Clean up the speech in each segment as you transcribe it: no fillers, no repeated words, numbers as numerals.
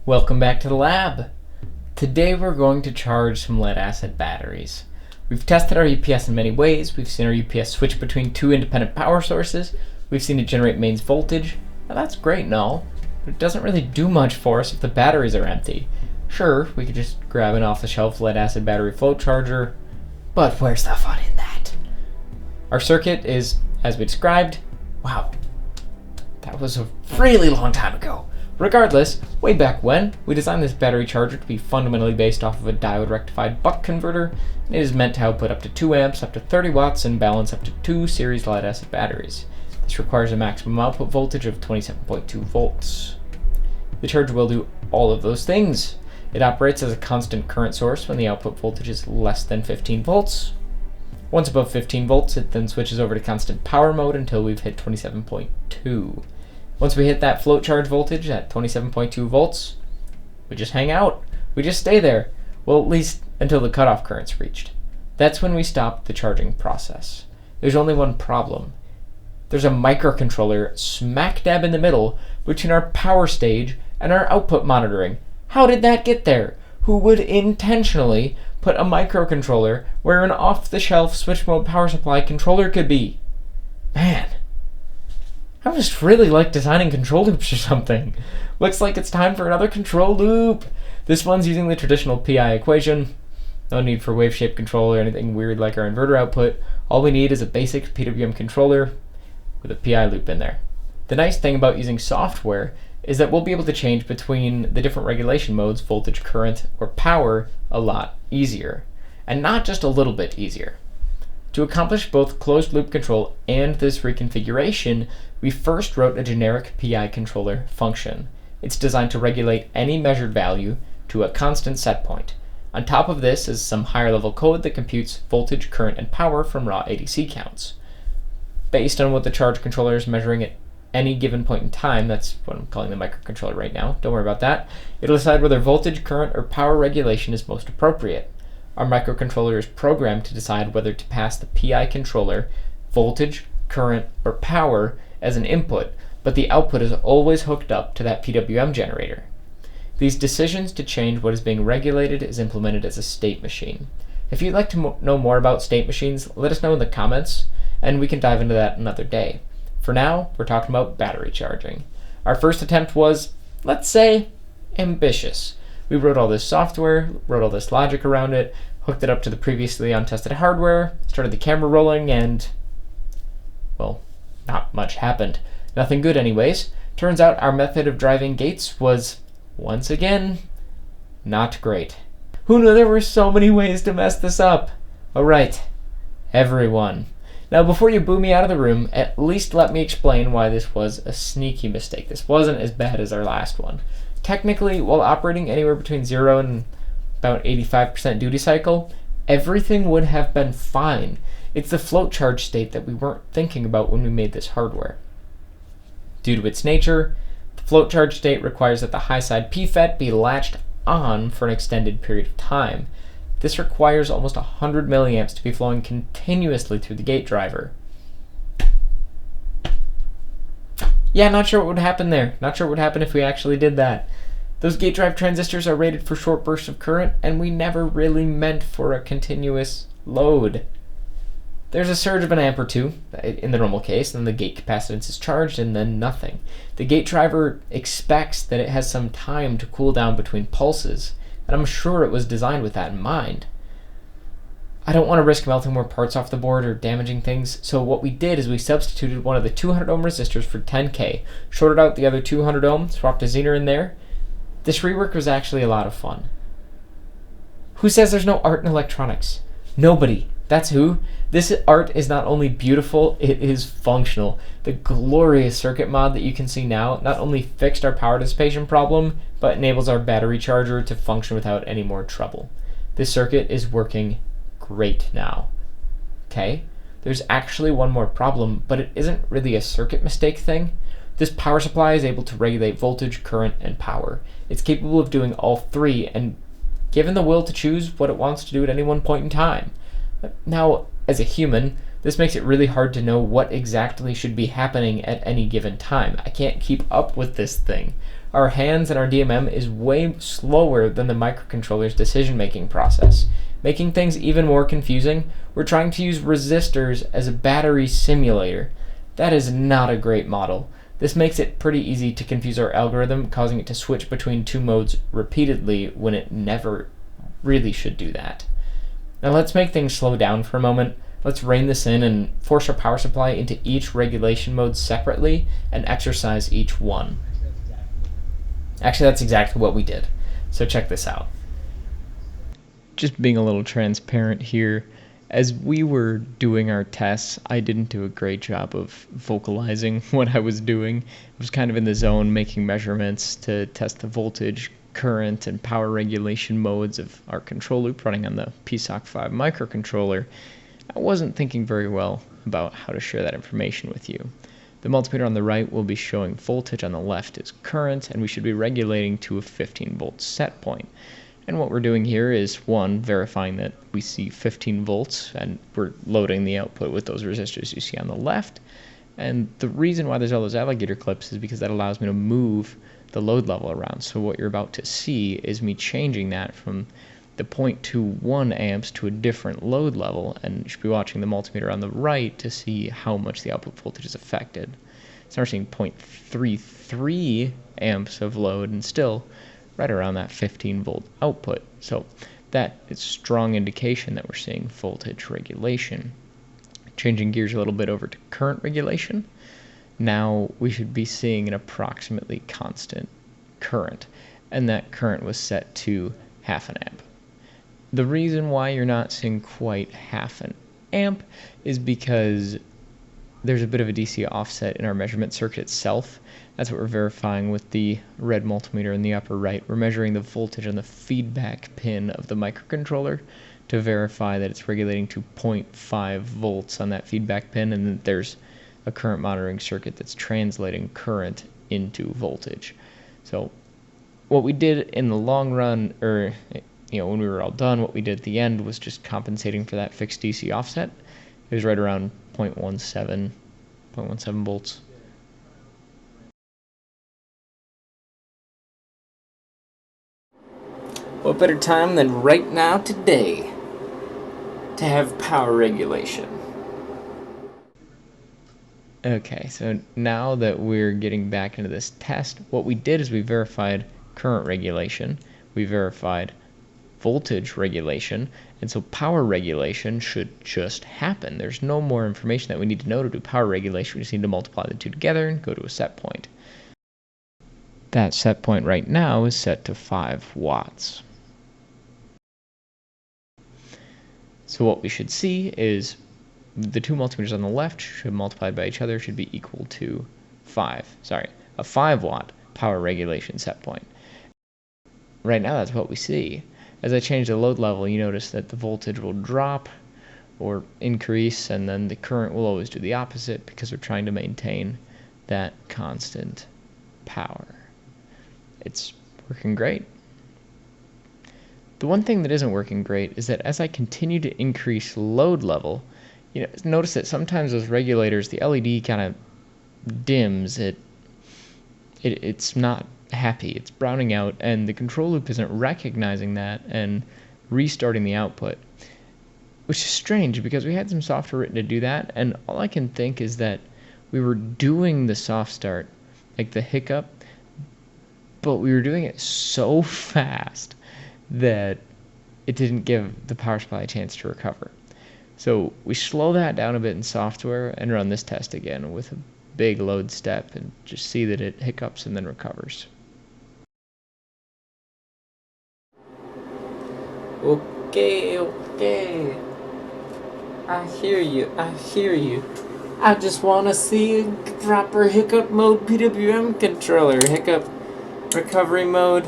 Welcome back to the lab. Today we're going to charge some lead acid batteries. We've tested our UPS in many ways. We've seen our UPS switch between two independent power sources. We've seen it generate mains voltage. Now that's great and all, but it doesn't really do much for us if the batteries are empty. Sure, we could just grab an off-the-shelf lead acid battery float charger, but where's the fun in that? Our circuit is, as we described, wow, that was a really long time ago. Regardless, way back when, we designed this battery charger to be fundamentally based off of a diode-rectified buck converter, and it is meant to output up to 2 amps, up to 30 watts, and balance up to 2 series lead-acid batteries. This requires a maximum output voltage of 27.2 volts. The charger will do all of those things. It operates as a constant current source when the output voltage is less than 15 volts. Once above 15 volts, it then switches over to constant power mode until we've hit 27.2. Once we hit that float charge voltage at 27.2 volts, we just hang out. We just stay there. Well, at least until the cutoff current's reached. That's when we stop the charging process. There's only one problem. There's a microcontroller smack dab in the middle between our power stage and our output monitoring. How did that get there? Who would intentionally put a microcontroller where an off-the-shelf switch mode power supply controller could be? Man. I just really like designing control loops or something. Looks like it's time for another control loop. This one's using the traditional PI equation. No need for wave shape control or anything weird like our inverter output. All we need is a basic PWM controller with a PI loop in there. The nice thing about using software is that we'll be able to change between the different regulation modes, voltage, current, or power, a lot easier. And not just a little bit easier. To accomplish both closed loop control and this reconfiguration, we first wrote a generic PI controller function. It's designed to regulate any measured value to a constant set point. On top of this is some higher level code that computes voltage, current, and power from raw ADC counts. Based on what the charge controller is measuring at any given point in time, that's what I'm calling the microcontroller right now, don't worry about that, it'll decide whether voltage, current, or power regulation is most appropriate. Our microcontroller is programmed to decide whether to pass the PI controller voltage, current, or power as an input, but the output is always hooked up to that PWM generator. These decisions to change what is being regulated is implemented as a state machine. If you'd like to know more about state machines, let us know in the comments, and we can dive into that another day. For now, we're talking about battery charging. Our first attempt was, let's say, ambitious. We wrote all this software, wrote all this logic around it, hooked it up to the previously untested hardware, started the camera rolling, and, well, not much happened. Nothing good anyways. Turns out our method of driving gates was, once again, not great. Who knew there were so many ways to mess this up? Alright, everyone. Now before you boo me out of the room, at least let me explain why this was a sneaky mistake. This wasn't as bad as our last one. Technically, while operating anywhere between 0 and about 85% duty cycle, everything would have been fine. It's the float charge state that we weren't thinking about when we made this hardware. Due to its nature, the float charge state requires that the high side PFET be latched on for an extended period of time. This requires almost 100 milliamps to be flowing continuously through the gate driver. Yeah, not sure what would happen there. Not sure what would happen if we actually did that. Those gate drive transistors are rated for short bursts of current, and we never really meant for a continuous load. There's a surge of an amp or two in the normal case, and then the gate capacitance is charged, and then nothing. The gate driver expects that it has some time to cool down between pulses, and I'm sure it was designed with that in mind. I don't want to risk melting more parts off the board or damaging things, so what we did is we substituted one of the 200 ohm resistors for 10K, shorted out the other 200 ohm, swapped a Zener in there. This rework was actually a lot of fun. Who says there's no art in electronics? Nobody. That's who. This art is not only beautiful, it is functional. The glorious circuit mod that you can see now not only fixed our power dissipation problem, but enables our battery charger to function without any more trouble. This circuit is working great now. Okay? There's actually one more problem, but it isn't really a circuit mistake thing. This power supply is able to regulate voltage, current, and power. It's capable of doing all three, and given the will to choose what it wants to do at any one point in time. Now, as a human, this makes it really hard to know what exactly should be happening at any given time. I can't keep up with this thing. Our hands and our DMM is way slower than the microcontroller's decision-making process. Making things even more confusing, we're trying to use resistors as a battery simulator. That is not a great model. This makes it pretty easy to confuse our algorithm, causing it to switch between two modes repeatedly when it never really should do that. Now let's make things slow down for a moment. Let's rein this in and force our power supply into each regulation mode separately and exercise each one. Actually, that's exactly what we did. So check this out. Just being a little transparent here, as we were doing our tests, I didn't do a great job of vocalizing what I was doing. I was kind of in the zone making measurements to test the voltage, current, and power regulation modes of our control loop running on the PSOC 5 microcontroller. I wasn't thinking very well about how to share that information with you. The multimeter on the right will be showing voltage, on the left is current, and we should be regulating to a 15-volt set point. And what we're doing here is, one, verifying that we see 15 volts, and we're loading the output with those resistors you see on the left. And the reason why there's all those alligator clips is because that allows me to move the load level around. So what you're about to see is me changing that from the 0.21 amps to a different load level, and you should be watching the multimeter on the right to see how much the output voltage is affected. So we're seeing 0.33 amps of load and still right around that 15 volt output. So that is a strong indication that we're seeing voltage regulation. Changing gears a little bit over to current regulation. Now we should be seeing an approximately constant current, and that current was set to half an amp. The reason why you're not seeing quite half an amp is because there's a bit of a DC offset in our measurement circuit itself. That's what we're verifying with the red multimeter in the upper right. We're measuring the voltage on the feedback pin of the microcontroller to verify that it's regulating to 0.5 volts on that feedback pin, and then there's a current monitoring circuit that's translating current into voltage. So what we did in the long run, or when we were all done, what we did at the end was just compensating for that fixed DC offset. It was right around 0.17 volts. What better time than right now today to have power regulation? Okay, so now that we're getting back into this test, what we did is we verified current regulation, we verified voltage regulation, and so power regulation should just happen. There's no more information that we need to know to do power regulation. We just need to multiply the two together and go to a set point. That set point right now is set to 5 watts. So what we should see is the two multimeters on the left should multiplied by each other should be equal to a 5 watt power regulation set point. Right now that's what we see. As I change the load level, you notice that the voltage will drop or increase, and then the current will always do the opposite because we're trying to maintain that constant power. It's working great. The one thing that isn't working great is that as I continue to increase load level, notice that sometimes those regulators, the LED kind of dims. It's not happy. It's browning out, and the control loop isn't recognizing that and restarting the output, which is strange because we had some software written to do that, and all I can think is that we were doing the soft start, like the hiccup, but we were doing it so fast that it didn't give the power supply a chance to recover. So we slow that down a bit in software and run this test again with a big load step and just see that it hiccups and then recovers. Okay. I hear you. I just want to see a proper hiccup mode PWM controller. Hiccup recovery mode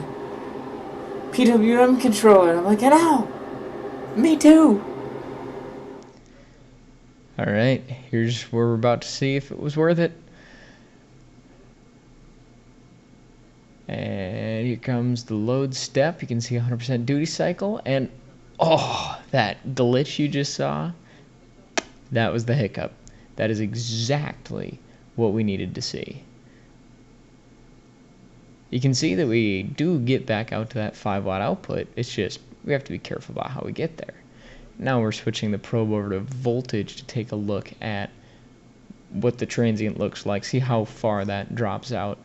PWM controller. I'm like, I know. Me too. Alright, here's where we're about to see if it was worth it. And here comes the load step. You can see 100% duty cycle, and that glitch you just saw, that was the hiccup. That is exactly what we needed to see. You can see that we do get back out to that 5 watt output. It's just we have to be careful about how we get there. Now we're switching the probe over to voltage to take a look at what the transient looks like, see how far that drops out.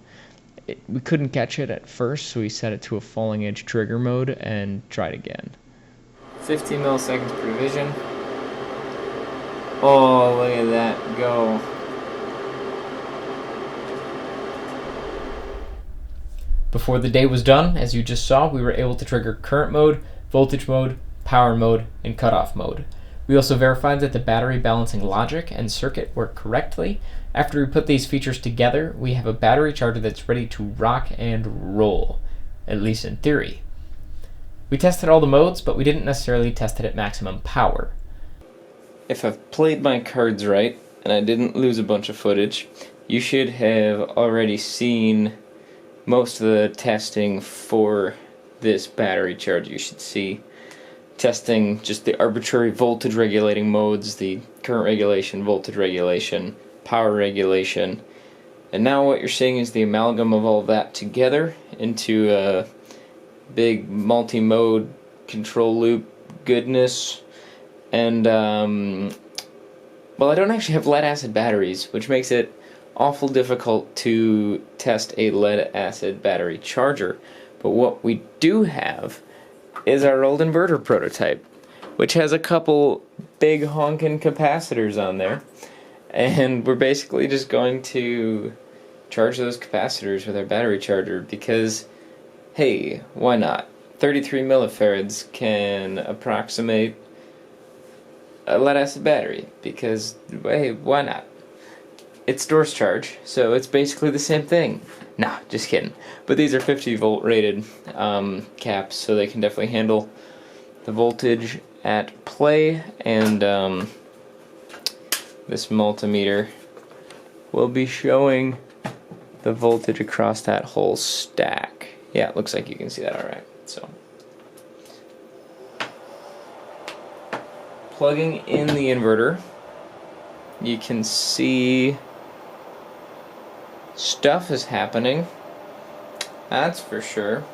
We couldn't catch it at first, so we set it to a falling edge trigger mode and tried again. 15 milliseconds per division. Oh, look at that go. Before the day was done, as you just saw, we were able to trigger current mode, voltage mode, power mode, and cutoff mode. We also verified that the battery balancing logic and circuit work correctly. After we put these features together, we have a battery charger that's ready to rock and roll, at least in theory. We tested all the modes, but we didn't necessarily test it at maximum power. If I've played my cards right, and I didn't lose a bunch of footage, you should have already seen most of the testing for this battery charger. You should see testing just the arbitrary voltage regulating modes, the current regulation, voltage regulation, power regulation, and now what you're seeing is the amalgam of all of that together into a big multi-mode control loop goodness. And well, I don't actually have lead acid batteries, which makes it awful difficult to test a lead acid battery charger. But what we do have is our old inverter prototype, which has a couple big honkin' capacitors on there, and we're basically just going to charge those capacitors with our battery charger because, hey, why not? 33 millifarads can approximate a lead acid battery because, hey, why not? It stores charge, so it's basically the same thing. Nah, just kidding. But these are 50 volt rated caps, so they can definitely handle the voltage at play, and this multimeter will be showing the voltage across that whole stack. Yeah, it looks like you can see that alright. So, plugging in the inverter, you can see stuff is happening, that's for sure.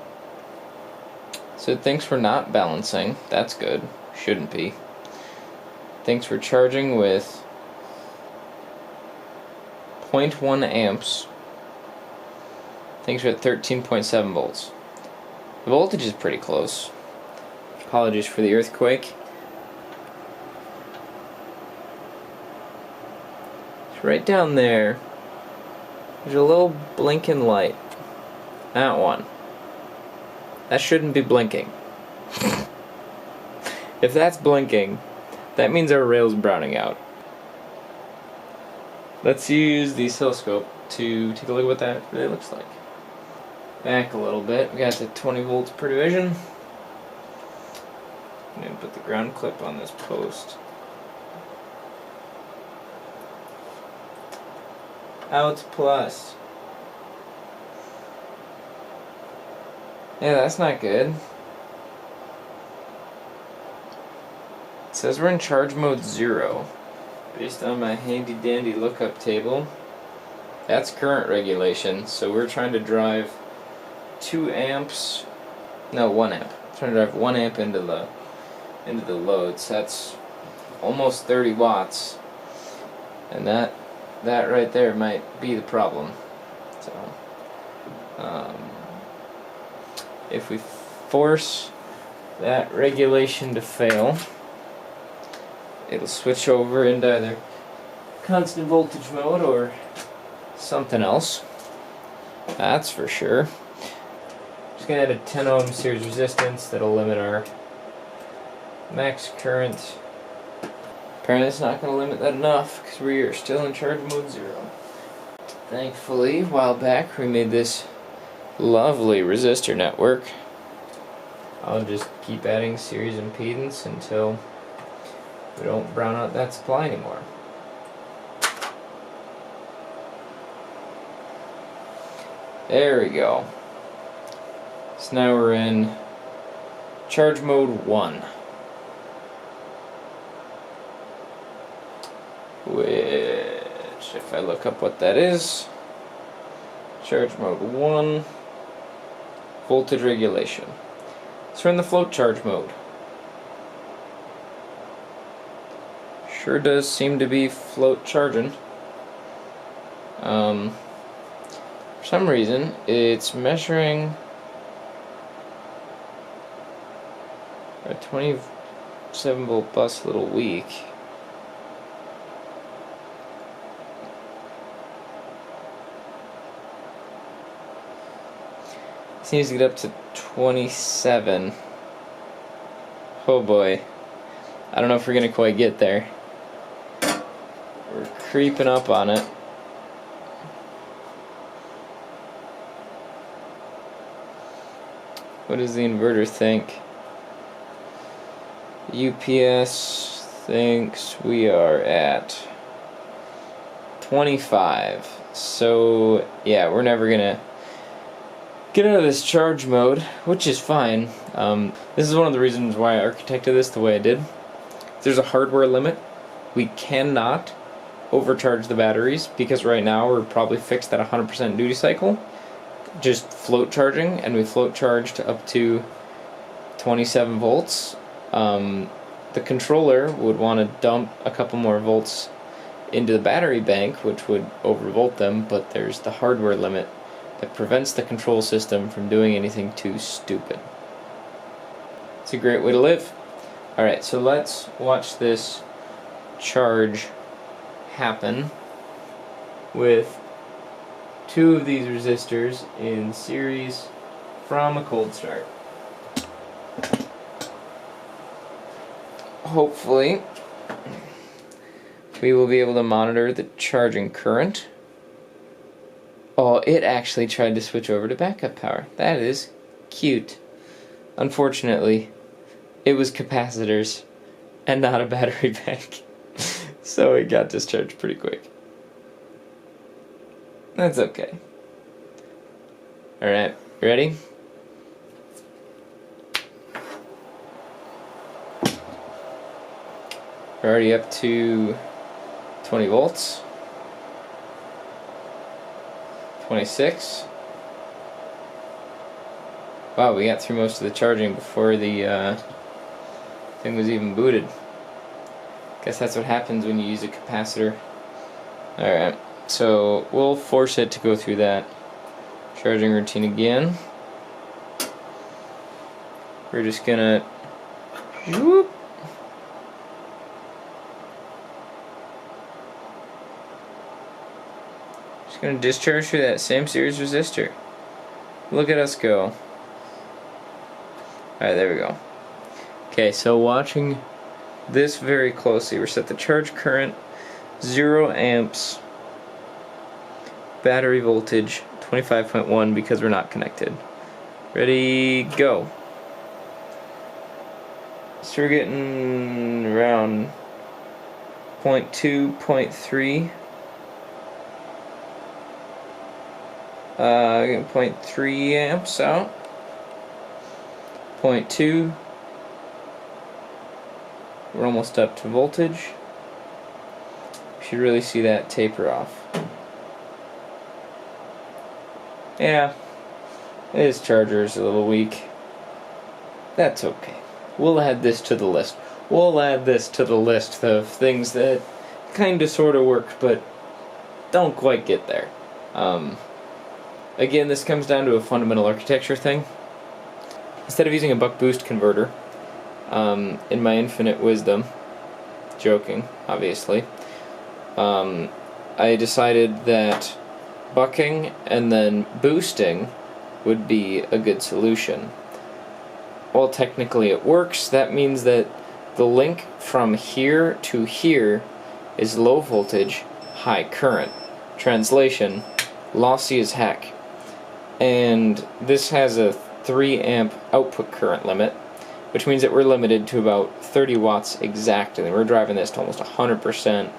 So it thinks we're not balancing, that's good, shouldn't be. Thinks we're charging with 0.1 amps. Thinks we're at 13.7 volts. The voltage is pretty close. Apologies for the earthquake. It's right down there. There's a little blinking light. That one. That shouldn't be blinking. If that's blinking, that means our rail's browning out. Let's use the oscilloscope to take a look at what that really looks like. Back a little bit. We got the 20 volts per division. I'm going to put the ground clip on this post. Out plus. Yeah, that's not good. It says we're in charge mode 0. Based on my handy dandy lookup table. That's current regulation, so we're trying to drive 2 amps. No, 1 amp. Trying to drive 1 amp into the loads. That's almost 30 watts. And that right there might be the problem. So, if we force that regulation to fail, it'll switch over into either constant voltage mode or something else. That's for sure. Just gonna add a 10 ohm series resistance that'll limit our max current. Apparently it's not going to limit that enough because we are still in charge mode 0. Thankfully, a while back we made this lovely resistor network. I'll just keep adding series impedance until we don't brown out that supply anymore. There we go. So now we're in charge mode 1. Which, if I look up what that is, charge mode 1, voltage regulation. So we're in the float charge mode. Sure does seem to be float charging. For some reason, it's measuring a 27 volt bus a little weak. This needs to get up to 27. Oh boy. I don't know if we're gonna quite get there. We're creeping up on it. What does the inverter think? UPS thinks we are at 25. So yeah, we're never gonna get out of this charge mode, which is fine. This is one of the reasons why I architected this the way I did. There's a hardware limit. We cannot overcharge the batteries because right now we're probably fixed at 100% duty cycle, just float charging, and we float charged up to 27 volts. The controller would want to dump a couple more volts into the battery bank, which would overvolt them, but there's the hardware limit that prevents the control system from doing anything too stupid. It's a great way to live. Alright, so let's watch this charge happen with two of these resistors in series from a cold start. Hopefully we will be able to monitor the charging current. Oh, it actually tried to switch over to backup power. That is cute. Unfortunately, it was capacitors and not a battery bank. So it got discharged pretty quick. That's okay. Alright, ready? We're already up to 20 volts. 26. Wow, we got through most of the charging before the thing was even booted. Guess that's what happens when you use a capacitor. Alright, so we'll force it to go through that charging routine again. We're just gonna whoop. Just gonna discharge through that same series resistor. Look at us go. Alright, there we go. Okay, so watching this very closely, we're set the charge current 0 amps, battery voltage 25.1 because we're not connected. Ready, go. So we're getting around 0.2, 0.3. Getting 0.3 amps out. 0.2. We're almost up to voltage. You should really see that taper off. Yeah, this charger is a little weak. That's okay. We'll add this to the list. We'll add this to the list of things that kinda sorta work, but don't quite get there. Again, this comes down to a fundamental architecture thing. Instead of using a buck boost converter, in my infinite wisdom, joking, obviously, I decided that bucking and then boosting would be a good solution. While technically it works, that means that the link from here to here is low voltage, high current. Translation, lossy as heck. And this has a 3 amp output current limit, which means that we're limited to about 30 watts exactly. We're driving this to almost 100%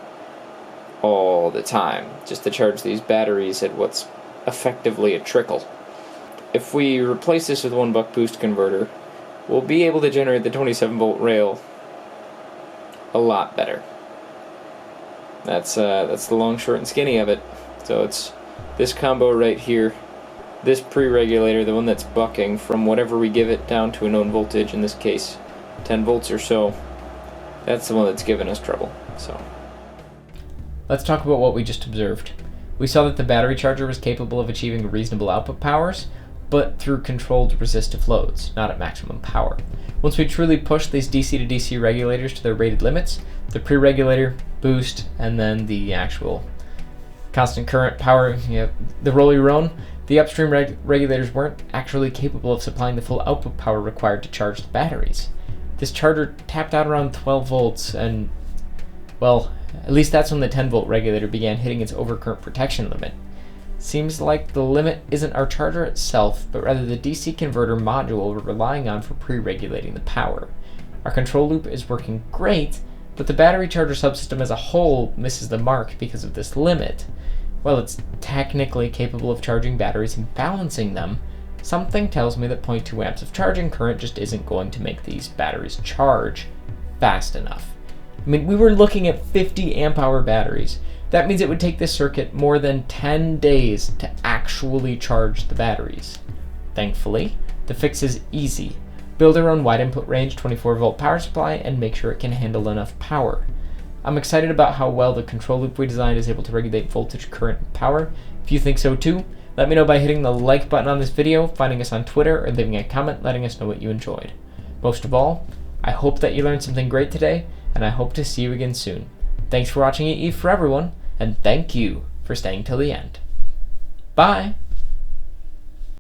all the time, just to charge these batteries at what's effectively a trickle. If we replace this with one buck boost converter, we'll be able to generate the 27 volt rail a lot better. That's the long, short, and skinny of it. So it's this combo right here this pre-regulator, the one that's bucking from whatever we give it down to a known voltage, in this case 10 volts or so, that's the one that's giving us trouble. So let's talk about what we just observed. We saw that the battery charger was capable of achieving reasonable output powers, but through controlled resistive loads, not at maximum power. Once we truly push these DC to DC regulators to their rated limits, the pre-regulator, boost, and then the actual constant current power, the roll your own, the upstream regulators weren't actually capable of supplying the full output power required to charge the batteries. This charger tapped out around 12 volts, and, well, at least that's when the 10 volt regulator began hitting its overcurrent protection limit. Seems like the limit isn't our charger itself, but rather the DC converter module we're relying on for pre-regulating the power. Our control loop is working great, but the battery charger subsystem as a whole misses the mark because of this limit. While it's technically capable of charging batteries and balancing them, something tells me that 0.2 amps of charging current just isn't going to make these batteries charge fast enough. I mean, we were looking at 50 amp hour batteries. That means it would take this circuit more than 10 days to actually charge the batteries. Thankfully, the fix is easy. Build our own wide input range 24 volt power supply and make sure it can handle enough power. I'm excited about how well the control loop we designed is able to regulate voltage, current, and power. If you think so too, let me know by hitting the like button on this video, finding us on Twitter, or leaving a comment letting us know what you enjoyed. Most of all, I hope that you learned something great today, and I hope to see you again soon. Thanks for watching EE for Everyone, and thank you for staying till the end. Bye!